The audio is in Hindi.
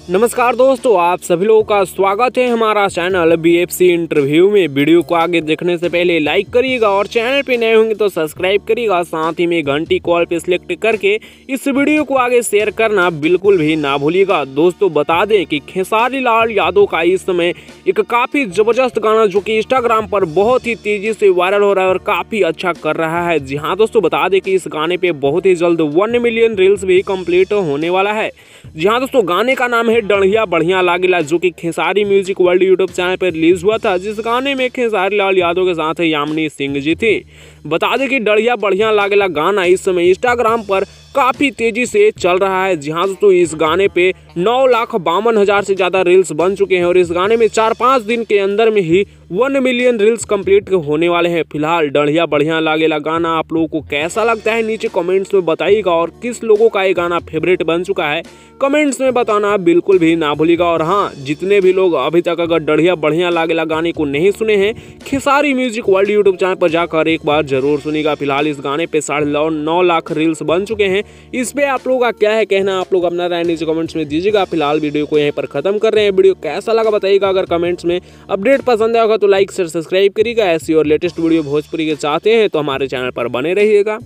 नमस्कार दोस्तों, आप सभी लोगों का स्वागत है हमारा चैनल बीएफसी इंटरव्यू में। वीडियो को आगे देखने से पहले लाइक करिएगा और चैनल पे नए होंगे तो सब्सक्राइब करिएगा। साथ ही में घंटी कॉल पे सिलेक्ट करके इस वीडियो को आगे शेयर करना बिल्कुल भी ना भूलिएगा। दोस्तों बता दें कि खेसारी लाल यादव का इस समय एक काफ़ी ज़बरदस्त गाना जो कि इंस्टाग्राम पर बहुत ही तेज़ी से वायरल हो रहा है और काफ़ी अच्छा कर रहा है। जी हाँ दोस्तों, बता दें कि इस गाने पे बहुत ही जल्द 1 मिलियन रील्स भी कंप्लीट होने वाला है। जी हाँ दोस्तों, गाने का नाम है डढ़िया बढ़िया लागेला, जो कि Khesari music world YouTube channel पर रिलीज हुआ था। जिस गाने में खेसारी लाल यादव के साथ यामिनी सिंह जी थी। बता दें कि डढ़िया बढ़िया लागेला गाना इस समय इंस्टाग्राम पर काफ़ी तेज़ी से चल रहा है। जी हाँ दोस्तों, इस गाने पे 9,52,000 से ज़्यादा रील्स बन चुके हैं और इस गाने में 4-5 दिन के अंदर में ही 1 मिलियन रील्स कंप्लीट होने वाले हैं। फिलहाल डढ़िया बढ़िया लागेला गाना आप लोगों को कैसा लगता है नीचे कमेंट्स में बताइएगा, और किस लोगों का ये गाना फेवरेट बन चुका है कमेंट्स में बताना बिल्कुल भी ना भूलिएगा। और हाँ, जितने भी लोग अभी तक अगर डढ़िया बढ़िया लागेला गाने को नहीं सुने हैं, Khesari music world YouTube channel पर जाकर एक बार जरूर सुनिएगा। फिलहाल इस गाने पे 9.5 लाख रील्स बन चुके हैं। इस पे आप लोगों का क्या है कहना, आप लोग अपना राय नीचे कमेंट्स में दीजिएगा। फिलहाल वीडियो को यहीं पर खत्म कर रहे हैं। वीडियो कैसा लगा बताइएगा। अगर कमेंट्स में अपडेट पसंद आएगा तो लाइक शेयर सब्सक्राइब करिएगा। ऐसी और लेटेस्ट वीडियो भोजपुरी के चाहते हैं तो हमारे चैनल पर बने रहिएगा।